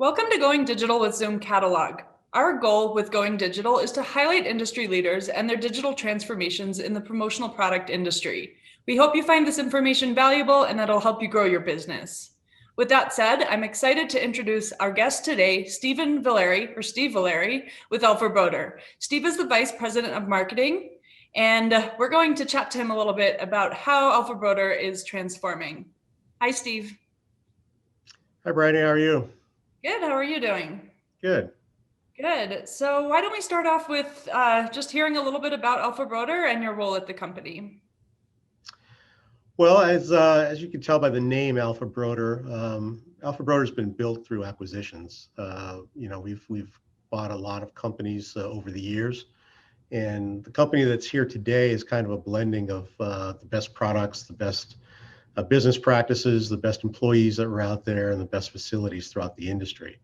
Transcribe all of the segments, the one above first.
Welcome to Going Digital with Zoom Catalog. Our goal with Going Digital is to highlight industry leaders and their digital transformations in the promotional product industry. We hope you find this information valuable and that it'll help you grow your business. With that said, I'm excited to introduce our guest today, Steve Valeri with alphabroder. Steve is the Vice President of Marketing, and we're going to chat to him a little bit about how alphabroder is transforming. Hi, Steve. Hi, Bridie. How are you? Good. How are you doing? Good. Good. So why don't we start off with just hearing a little bit about alphabroder and your role at the company? Well, as you can tell by the name alphabroder, alphabroder has been built through acquisitions. We've bought a lot of companies over the years, and the company that's here today is kind of a blending of the best products, the best business practices, the best employees that were out there, and the best facilities throughout the industry.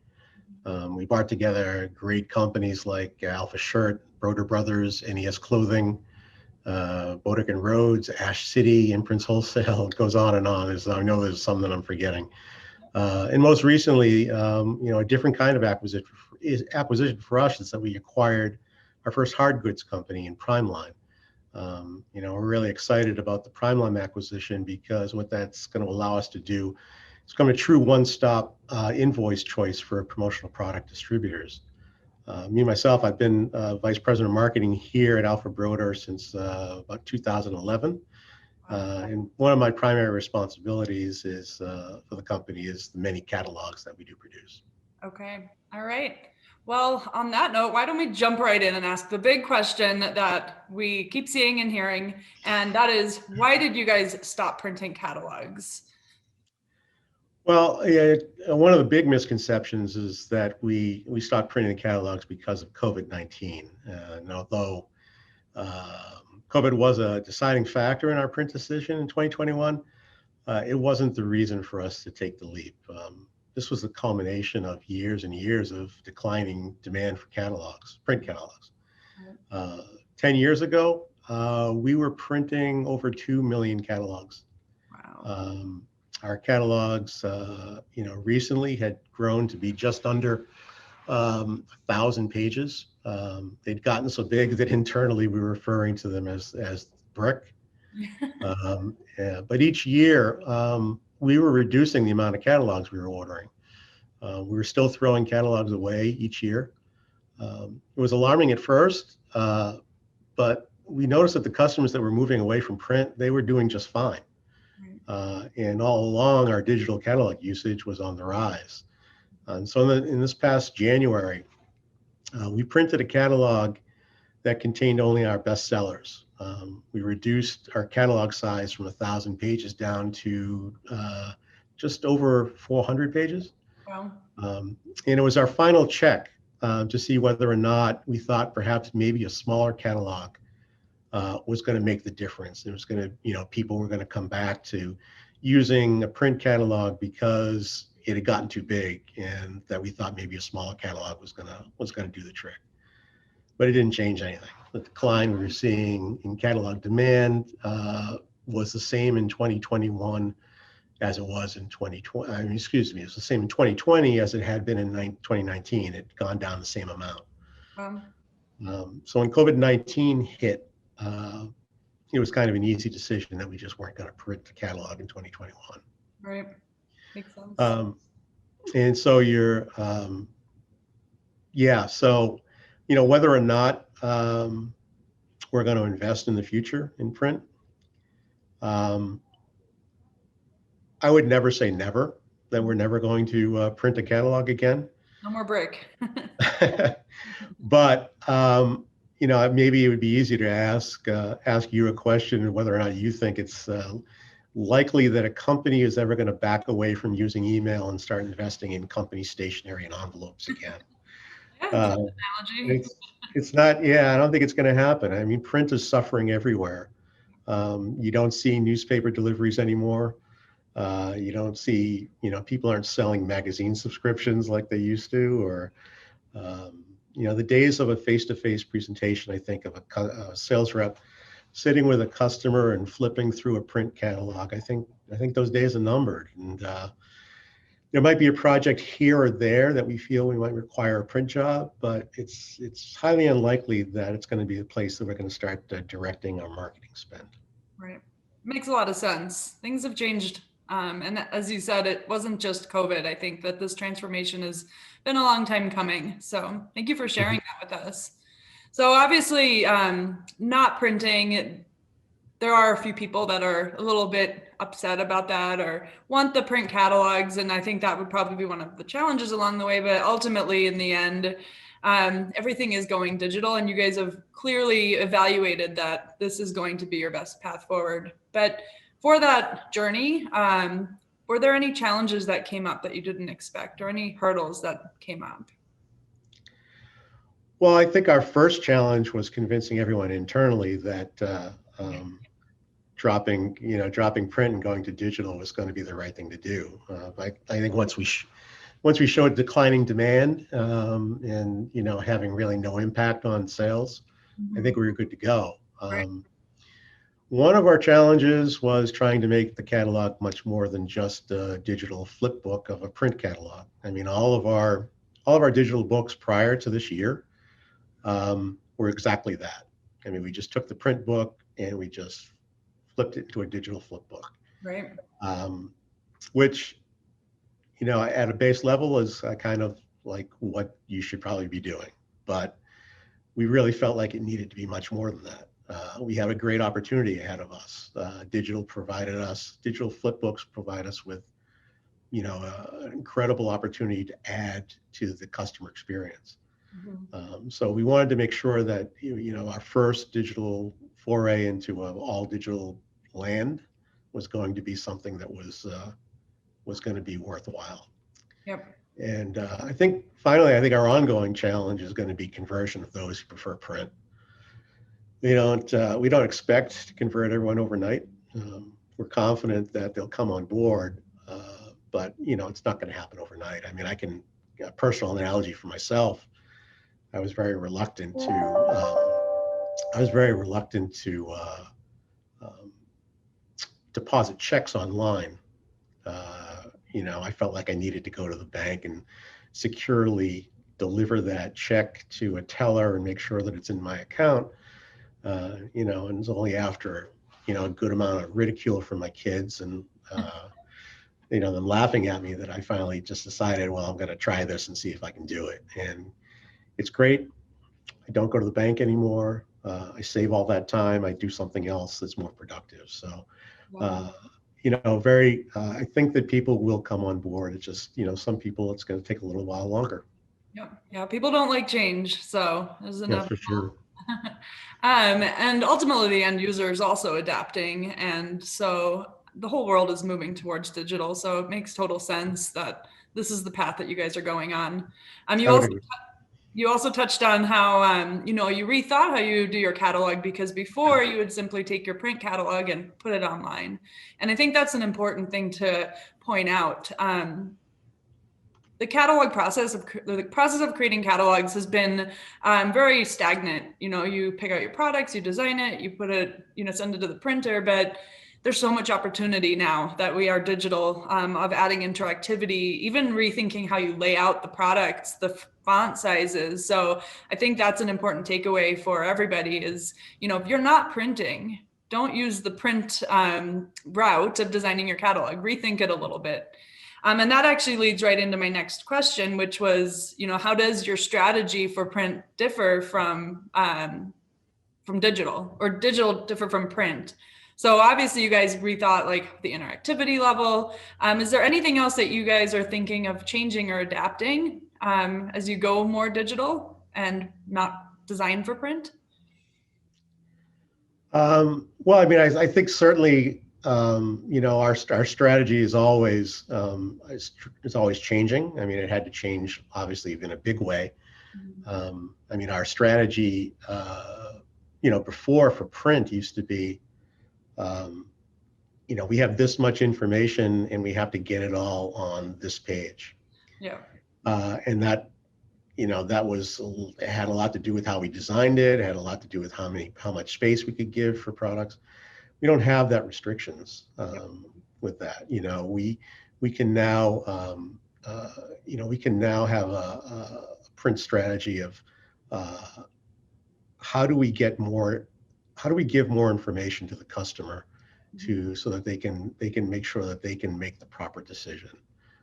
We brought together great companies like Alpha Shirt, Broder Brothers, NES Clothing, Bodek and Rhodes, Ash City, Imprints Wholesale. It goes on and on. I know there's some that I'm forgetting. And most recently, a different kind of acquisition for us is that we acquired our first hard goods company in PrimeLine. We're really excited about the PrimeLine acquisition because what that's going to allow us to do is become a true one-stop invoice choice for promotional product distributors. Myself, I've been Vice President of Marketing here at alphabroder since about 2011. And one of my primary responsibilities is for the company is the many catalogs that we do produce. Okay. All right. Well, on that note, why don't we jump right in and ask the big question that we keep seeing and hearing, and that is, why did you guys stop printing catalogs? Well, one of the big misconceptions is that we stopped printing catalogs because of COVID-19. And although COVID was a deciding factor in our print decision in 2021, it wasn't the reason for us to take the leap. This was the culmination of years and years of declining demand for catalogs, print catalogs. 10 years ago, we were printing over 2 million catalogs. Wow. Our catalogs, recently had grown to be just under 1,000 pages. They'd gotten so big that internally we were referring to them as brick. But each year, we were reducing the amount of catalogs we were ordering. We were still throwing catalogs away each year. It was alarming at first, but we noticed that the customers that were moving away from print, they were doing just fine. And all along, our digital catalog usage was on the rise. And so in this past January, we printed a catalog that contained only our best sellers. We reduced our catalog size from 1,000 pages down to just over 400 pages. Wow. And it was our final check to see whether or not we thought perhaps maybe a smaller catalog was going to make the difference. It was going to, people were going to come back to using a print catalog because it had gotten too big, and that we thought maybe a smaller catalog was going to do the trick. But it didn't change anything. The decline we were seeing in catalog demand was the same in 2021 as it was in 2020. It was the same in 2020 as it had been in 2019. It had gone down the same amount. So when COVID-19 hit, it was kind of an easy decision that we just weren't going to print the catalog in 2021. Right. Makes sense. And so whether or not we're going to invest in the future in print, I would never say never, that we're never going to print a catalog again. No more brick. But maybe it would be easy to ask you a question whether or not you think it's likely that a company is ever going to back away from using email and start investing in company stationery and envelopes again. It's not. Yeah, I don't think it's going to happen. I mean, print is suffering everywhere. You don't see newspaper deliveries anymore. You don't see, people aren't selling magazine subscriptions like they used to, or the days of a face-to-face presentation, I think, of a sales rep sitting with a customer and flipping through a print catalog. I think those days are numbered. And there might be a project here or there that we feel we might require a print job, but it's highly unlikely that it's going to be a place that we're going to start directing our marketing spend. Right. Makes a lot of sense. Things have changed. And as you said, it wasn't just COVID. I think that this transformation has been a long time coming. So thank you for sharing that with us. So obviously, not printing, there are a few people that are a little bit upset about that or want the print catalogs. And I think that would probably be one of the challenges along the way. But ultimately, in the end, everything is going digital, and you guys have clearly evaluated that this is going to be your best path forward. But for that journey, were there any challenges that came up that you didn't expect, or any hurdles that came up? Well, I think our first challenge was convincing everyone internally that dropping print and going to digital was going to be the right thing to do. I think once we showed declining demand and having really no impact on sales, I think we were good to go. Right. One of our challenges was trying to make the catalog much more than just a digital flip book of a print catalog. I mean, all of our digital books prior to this year were exactly that. I mean, we just took the print book and we just flipped it into a digital flip book. Right. Which, at a base level is kind of like what you should probably be doing. But we really felt like it needed to be much more than that. We have a great opportunity ahead of us. Digital flip books provide us with, an incredible opportunity to add to the customer experience. So we wanted to make sure that, our first digital foray into an all digital land was going to be something that was going to be worthwhile. Yep. And I think our ongoing challenge is going to be conversion of those who prefer print. We don't expect to convert everyone overnight. We're confident that they'll come on board, but it's not going to happen overnight. I mean, a personal analogy for myself. I was very reluctant to deposit checks online. I felt like I needed to go to the bank and securely deliver that check to a teller and make sure that it's in my account. And it's only after, a good amount of ridicule from my kids and, them laughing at me that I finally just decided, well, I'm going to try this and see if I can do it. And it's great. I don't go to the bank anymore. I save all that time. I do something else that's more productive. So, I think that people will come on board. It's just, some people, it's going to take a little while longer. Yeah. People don't like change. So there's enough. Yeah, for sure. And ultimately the end user is also adapting. And so the whole world is moving towards digital. So it makes total sense that this is the path that you guys are going on. You also touched on how, you rethought how you do your catalog, because before you would simply take your print catalog and put it online. And I think that's an important thing to point out. The process of creating catalogs has been very stagnant. You pick out your products, you design it, you put it, send it to the printer, but there's so much opportunity now that we are digital, of adding interactivity, even rethinking how you lay out the products, the font sizes. So I think that's an important takeaway for everybody is, if you're not printing, don't use the print route of designing your catalog, rethink it a little bit. And that actually leads right into my next question, which was, how does your strategy for print differ from digital, or digital differ from print? So obviously you guys rethought like the interactivity level. Is there anything else that you guys are thinking of changing or adapting as you go more digital and not designed for print? Well, I mean, I think certainly, our strategy is always changing. I mean, it had to change obviously in a big way. I mean, our strategy, before for print used to be, we have this much information and we have to get it all on this page. Yeah. And that, it had a lot to do with how we designed it. It had a lot to do with how much space we could give for products. We don't have that restrictions with that. we can now, we can now have a print strategy of uh, how do we get more, how do we give more information to the customer so that they can make sure that they can make the proper decision.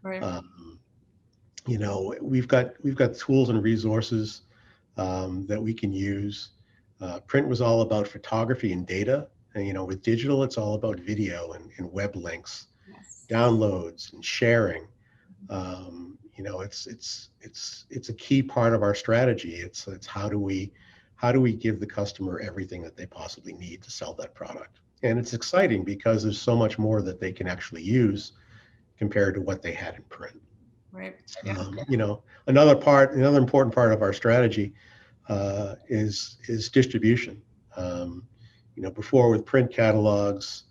Right. Um, we've got tools and resources that we can use. Print was all about photography and data, and with digital, it's all about video and web links, Yes. downloads and sharing. It's a key part of our strategy. It's how do we give the customer everything that they possibly need to sell that product? And it's exciting because there's so much more that they can actually use compared to what they had in print. Right. Yeah. Another important part of our strategy is distribution. Before with print catalogs,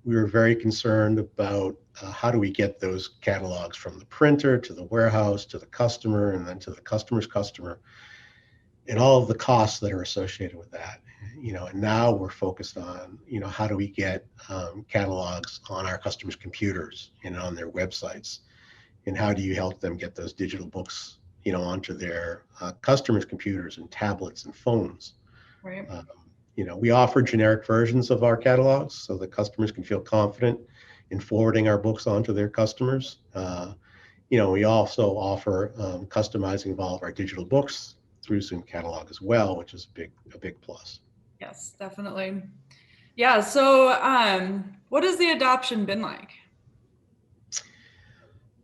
we were very concerned about how do we get those catalogs from the printer to the warehouse to the customer and then to the customer's customer, and all of the costs that are associated with that. And now we're focused on how do we get catalogs on our customers' computers and on their websites, and how do you help them get those digital books onto their customers' computers and tablets and phones. Right. We offer generic versions of our catalogs so that customers can feel confident in forwarding our books onto their customers. We also offer customizing of all of our digital books through Zoom Catalog as well, which is a big plus. Yes, definitely. Yeah. So, what has the adoption been like?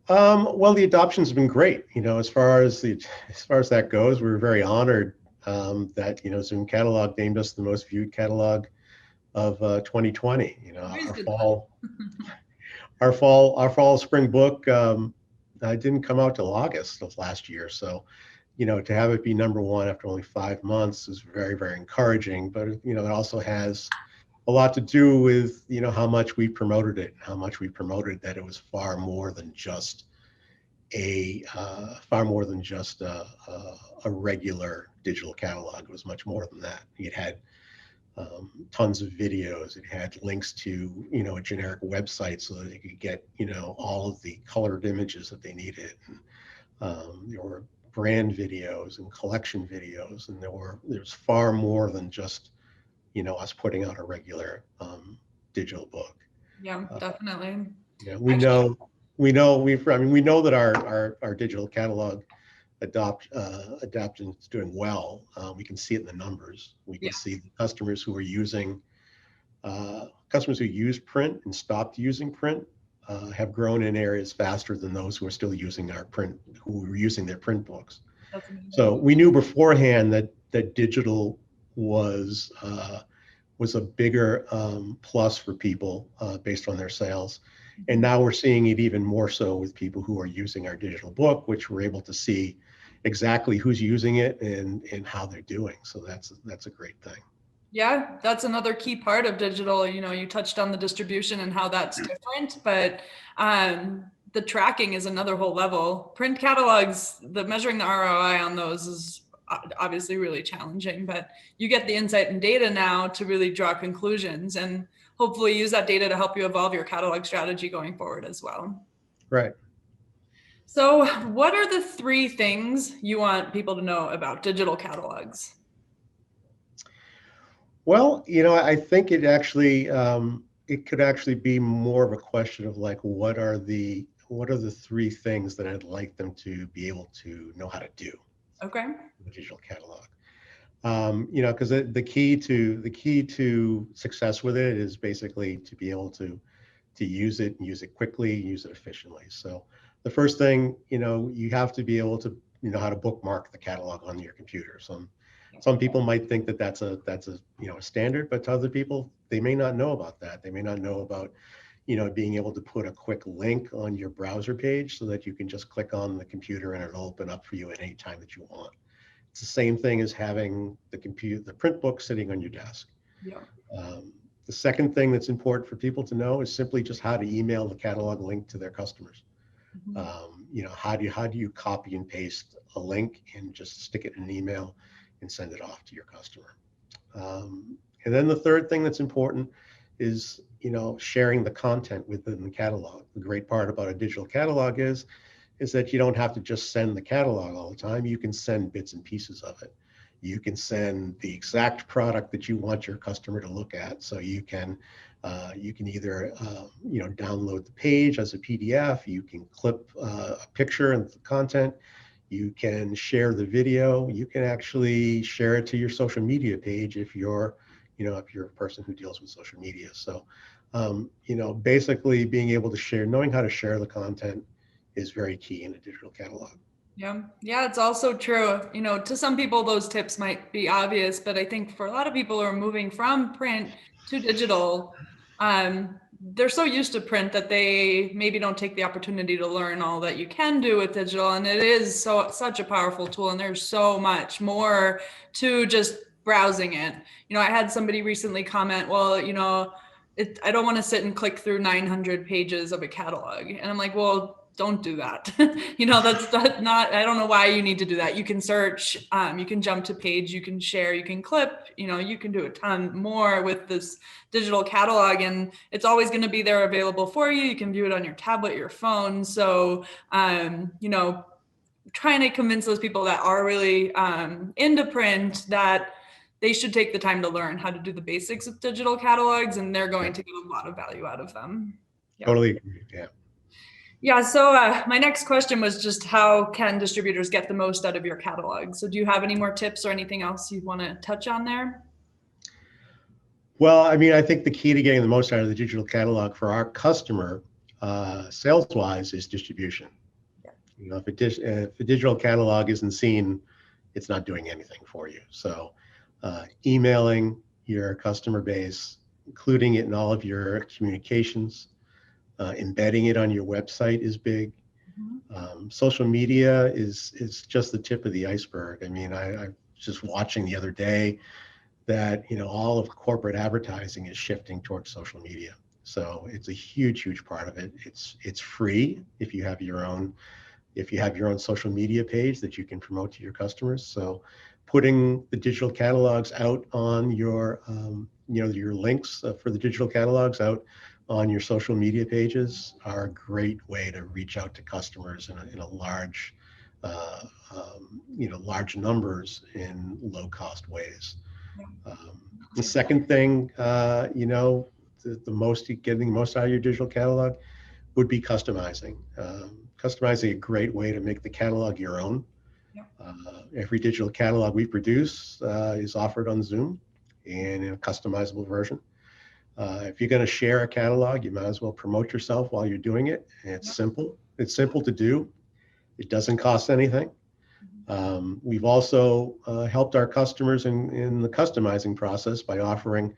Well, the adoption's been great. As far as that goes, we're very honored that Zoom Catalog named us the most viewed catalog of 2020. Always Our did fall, our fall spring book didn't come out till August of last year. So, to have it be number one after only 5 months is very, very encouraging. But it also has a lot to do with how much we promoted it, how much we promoted that it was far more than just a regular digital catalog. It was much more than that. It had tons of videos. It had links to a generic website so that they could get all of the colored images that they needed. There were brand videos and collection videos, and there's far more than just us putting out a regular digital book. Yeah, Uh, definitely. we Actually, know we know that our digital catalog adoption is doing well. We can see it in the numbers. We yeah. can see the customers who use print and stopped using print have grown in areas faster than those who are still using who were using their print books. That's amazing. So we knew beforehand that digital was a bigger plus for people based on their sales. And now we're seeing it even more so with people who are using our digital book, which we're able to see exactly who's using it and how they're doing. So that's a great thing. Yeah, that's another key part of digital. You touched on the distribution and how that's different, but the tracking is another whole level. Print catalogs, measuring the ROI on those is obviously really challenging, but you get the insight and data now to really draw conclusions and hopefully use that data to help you evolve your catalog strategy going forward as well. Right. So, what are the 3 things you want people to know about digital catalogs? Well, I think it could actually be more of a question of like, what are the 3 things that I'd like them to be able to know how to do Okay. in the digital catalog. Because the key to success with it is basically to be able to use it and use it quickly, use it efficiently. So the first thing, you have to be able to how to bookmark the catalog on your computer. Some people might think that that's a standard, but to other people, they may not know about that. They may not know about being able to put a quick link on your browser page so that you can just click on the computer and it'll open up for you at any time that you want. It's the same thing as having the print book sitting on your desk. Yeah. The second thing that's important for people to know is simply just how to email the catalog link to their customers. How do you copy and paste a link and just stick it in an email and send it off to your customer? And then the third thing that's important is sharing the content within the catalog. The great part about a digital catalog is that you don't have to just send the catalog all the time. You can send bits and pieces of it. You can send the exact product that you want your customer to look at. So you can either download the page as a PDF. You can clip a picture and the content. You can share the video. You can actually share it to your social media page if you're a person who deals with social media. So basically being able to share, knowing how to share the content is very key in a digital catalog. Yeah, it's also true. To some people, those tips might be obvious, but I think for a lot of people who are moving from print to digital, they're so used to print that they maybe don't take the opportunity to learn all that you can do with digital. And it is such a powerful tool, and there's so much more to just browsing it. I had somebody recently comment, well, I don't want to sit and click through 900 pages of a catalog. And I'm like, well, don't do that. That's not, I don't know why you need to do that. You can search, you can jump to page, you can share, you can clip, you can do a ton more with this digital catalog, and it's always going to be there available for you. You can view it on your tablet, your phone. So, trying to convince those people that are really into print that they should take the time to learn how to do the basics of digital catalogs, and they're going to get a lot of value out of them. Totally agree. Yeah. Yeah, so my next question was just how can distributors get the most out of your catalog? So do you have any more tips or anything else you want to touch on there? Well, I think the key to getting the most out of the digital catalog for our customer, sales-wise, is distribution. Yeah. If a digital catalog isn't seen, it's not doing anything for you. So emailing your customer base, including it in all of your communications, embedding it on your website is big. Social media is just the tip of the iceberg. I just watching the other day that all of corporate advertising is shifting towards social media. So it's a huge part of it. It's free if you have your own social media page that you can promote to your customers. So putting the digital catalogs out on your your links for the digital catalogs out on your social media pages are a great way to reach out to customers in a large, large numbers in low cost ways. The second thing, getting the most out of your digital catalog would be customizing. Customizing a great way to make the catalog your own. Every digital catalog we produce is offered on Zoom and in a customizable version. If you're going to share a catalog, you might as well promote yourself while you're doing it. And it's simple. It's simple to do. It doesn't cost anything. We've also helped our customers in the customizing process by offering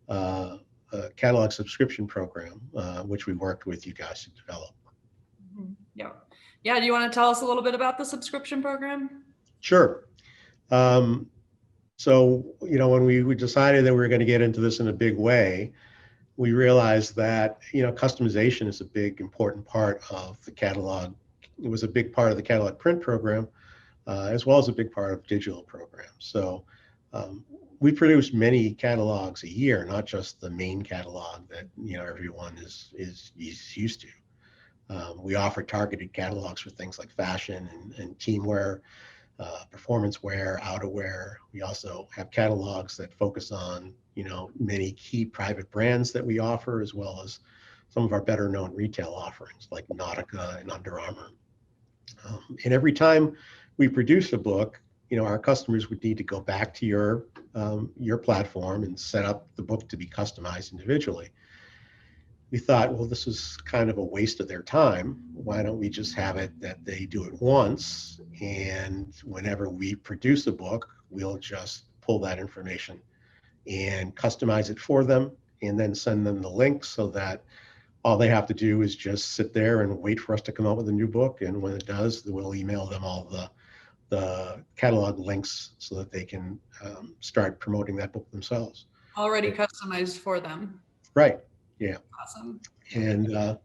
a catalog subscription program, which we worked with you guys to develop. Yeah. Do you want to tell us a little bit about the subscription program? Sure. So, when we decided that we were going to get into this in a big way, we realized that, customization is a big, important part of the catalog. It was a big part of the catalog print program, as well as a big part of digital programs. So we produce many catalogs a year, not just the main catalog that, everyone is used to. We offer targeted catalogs for things like fashion and teamwear, performance wear, outerwear. We also have catalogs that focus on, many key private brands that we offer, as well as some of our better known retail offerings like Nautica and Under Armour. And every time we produce a book, our customers would need to go back to your platform and set up the book to be customized individually. We thought, well, this is kind of a waste of their time. Why don't we just have it that they do it once, and whenever we produce a book, we'll just pull that information and customize it for them, and then send them the link so that all they have to do is just sit there and wait for us to come out with a new book. And when it does, we'll email them all the catalog links so that they can start promoting that book themselves. Already customized for them. Right. Yeah. Awesome. And,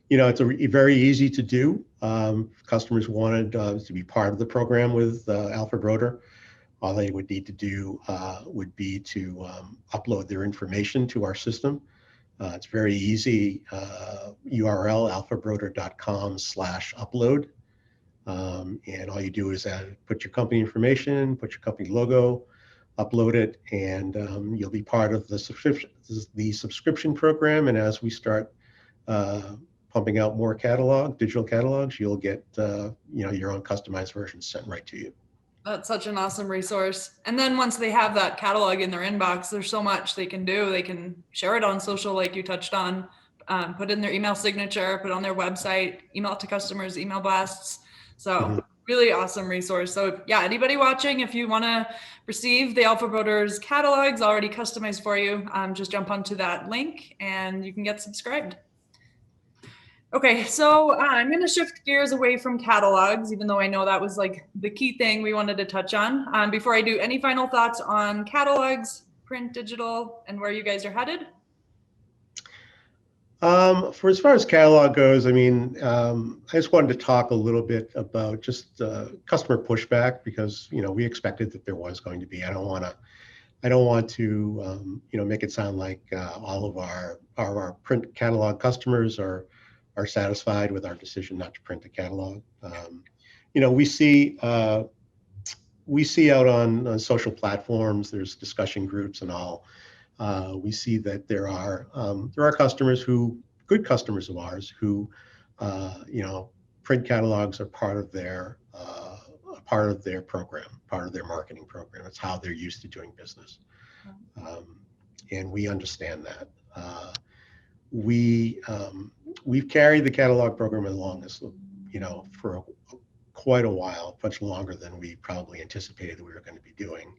it's very easy to do. Customers wanted to be part of the program with alphabroder. All they would need to do would be to upload their information to our system. It's very easy. URL alphabroder.com/upload. And all you do is put your company information, put your company logo, upload it, and you'll be part of the subscription program. And as we start pumping out more digital catalogs, you'll get your own customized versions sent right to you. That's such an awesome resource. And then once they have that catalog in their inbox, there's so much they can do. They can share it on social, like you touched on, put in their email signature, put it on their website, email it to customers, email blasts. So really awesome resource. So yeah, anybody watching, if you want to receive the alphabroder's catalogs already customized for you, just jump onto that link and you can get subscribed. Okay, so I'm going to shift gears away from catalogs, even though I know that was like the key thing we wanted to touch on. Before I do, any final thoughts on catalogs, print, digital, and where you guys are headed? For as far as catalog goes, I mean, I just wanted to talk a little bit about just customer pushback, because we expected that there was going to be. I don't want to make it sound like all of our print catalog customers are satisfied with our decision not to print the catalog. We see out on social platforms, there's discussion groups and all. We see that there are customers good customers of ours who, print catalogs are part of their program, part of their marketing program. It's how they're used to doing business, and we understand that. We've carried the catalog program along as for quite a while, much longer than we probably anticipated that we were going to be doing.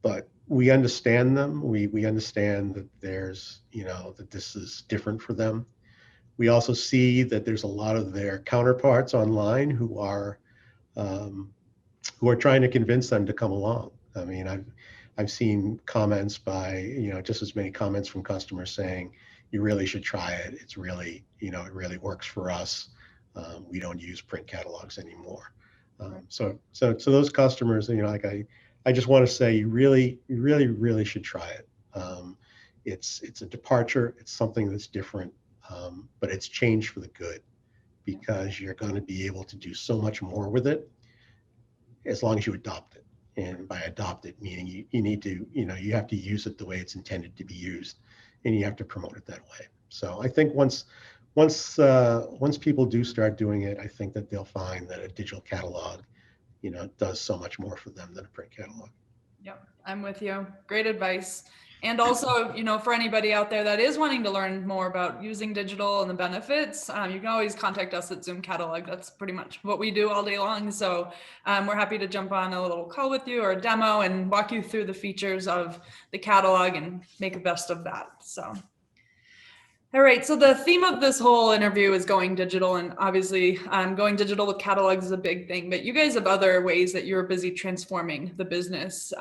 But we understand them. We understand that there's that this is different for them. We also see that there's a lot of their counterparts online who are trying to convince them to come along. I mean, I've seen comments by just as many comments from customers saying, you really should try it. It's really, it really works for us. We don't use print catalogs anymore. So those customers, I just want to say, you really should try it. It's a departure. It's something that's different, but it's changed for the good, because you're going to be able to do so much more with it as long as you adopt it. And by adopt it, meaning you need to, you have to use it the way it's intended to be used, and you have to promote it that way. So I think once people do start doing it, I think that they'll find that a digital catalog, does so much more for them than a print catalog. Yep, I'm with you. Great advice. And also, for anybody out there that is wanting to learn more about using digital and the benefits, you can always contact us at Zoom Catalog. That's pretty much what we do all day long. So we're happy to jump on a little call with you or a demo and walk you through the features of the catalog and make the best of that. So. All right, so the theme of this whole interview is going digital, and obviously going digital with catalogs is a big thing, but you guys have other ways that you're busy transforming the business.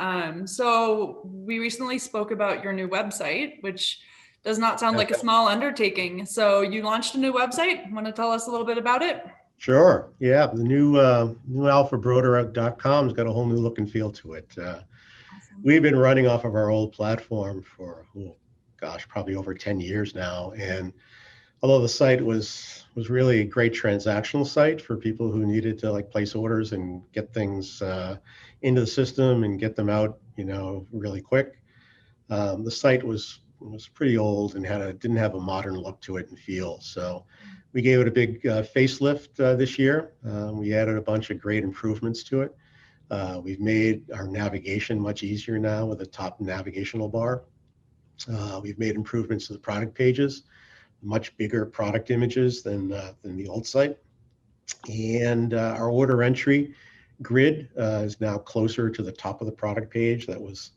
So we recently spoke about your new website, which does not sound like a small undertaking. So you launched a new website. Want to tell us a little bit about it? Sure. Yeah, the new alphabroder.com has got a whole new look and feel to it. Awesome. We've been running off of our old platform for probably over 10 years now. And although the site was really a great transactional site for people who needed to place orders and get things into the system and get them out, really quick, the site was pretty old and didn't have a modern look to it and feel. So we gave it a big facelift this year. We added a bunch of great improvements to it. We've made our navigation much easier now with a top navigational bar. We've made improvements to the product pages, much bigger product images than the old site. And our order entry grid is now closer to the top of the product page. That was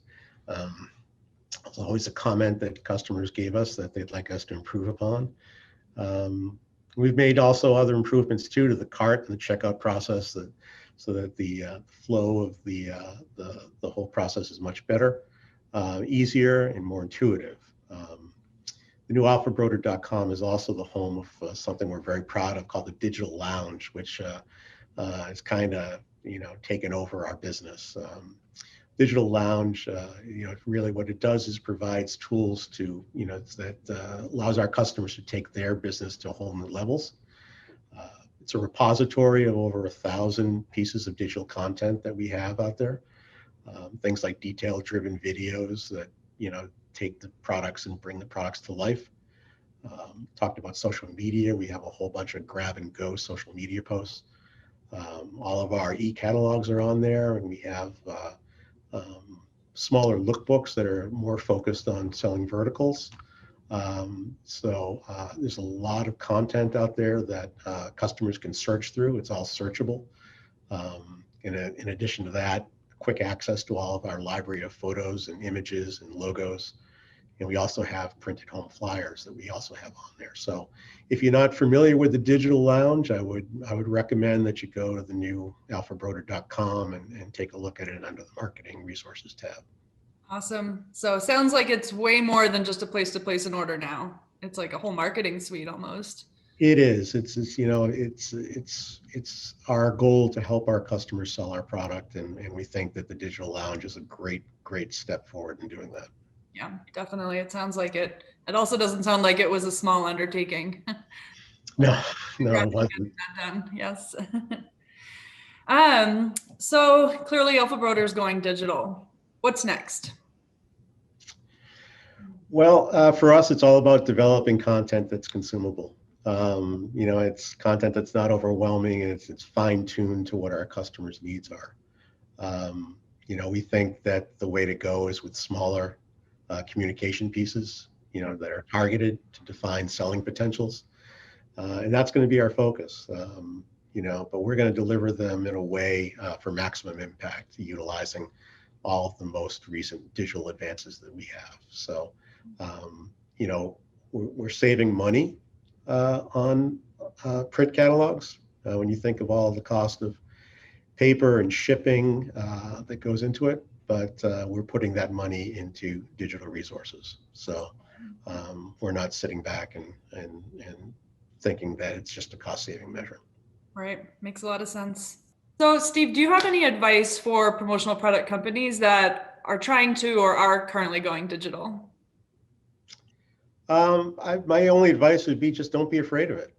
always a comment that customers gave us that they'd like us to improve upon. We've made also other improvements too to the cart and the checkout process so that the flow of the whole process is much better. Easier and more intuitive. The new alphabroder.com is also the home of something we're very proud of called the Digital Lounge, which has kind of taken over our business. Digital Lounge, really what it does is provides tools to, that allows our customers to take their business to whole new levels. It's a repository of over 1,000 pieces of digital content that we have out there. Things like detail-driven videos that, take the products and bring the products to life. Talked about social media. We have a whole bunch of grab and go social media posts. All of our e-catalogs are on there, and we have smaller lookbooks that are more focused on selling verticals. So there's a lot of content out there that customers can search through. It's all searchable. In addition to that, quick access to all of our library of photos and images and logos. And we also have printed home flyers that we also have on there. So if you're not familiar with the Digital Lounge, I would recommend that you go to the new alphabroder.com and take a look at it under the marketing resources tab. Awesome. So it sounds like it's way more than just a place to place an order now. It's like a whole marketing suite almost. It is. It's our goal to help our customers sell our product, and we think that the Digital Lounge is a great step forward in doing that. Yeah, definitely. It sounds like it. It also doesn't sound like it was a small undertaking. No, it wasn't. Done. Yes. So clearly alphabroder is going digital. What's next? Well, for us, it's all about developing content that's consumable. It's content that's not overwhelming, and it's fine-tuned to what our customers' needs are. We think that the way to go is with smaller communication pieces, that are targeted to define selling potentials. And that's going to be our focus, but we're going to deliver them in a way for maximum impact, utilizing all of the most recent digital advances that we have. So, we're saving money on print catalogs. When you think of all the cost of paper and shipping that goes into it, but we're putting that money into digital resources. So we're not sitting back and thinking that it's just a cost-saving measure. Right. Makes a lot of sense. So Steve, do you have any advice for promotional product companies that are trying to or are currently going digital? My only advice would be just don't be afraid of it.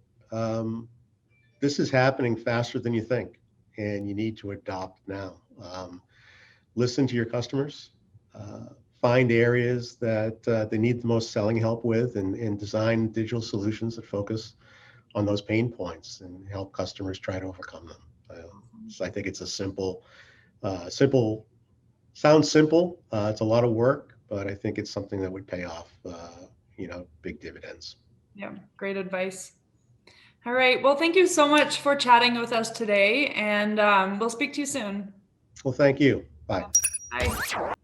This is happening faster than you think, and you need to adopt now. Listen to your customers, find areas that they need the most selling help with, and design digital solutions that focus on those pain points and help customers try to overcome them. So I think it's a simple, sounds simple. It's a lot of work, but I think it's something that would pay off, big dividends. Yeah, great advice. All right. Well, thank you so much for chatting with us today, and we'll speak to you soon. Well, thank you. Bye. Bye.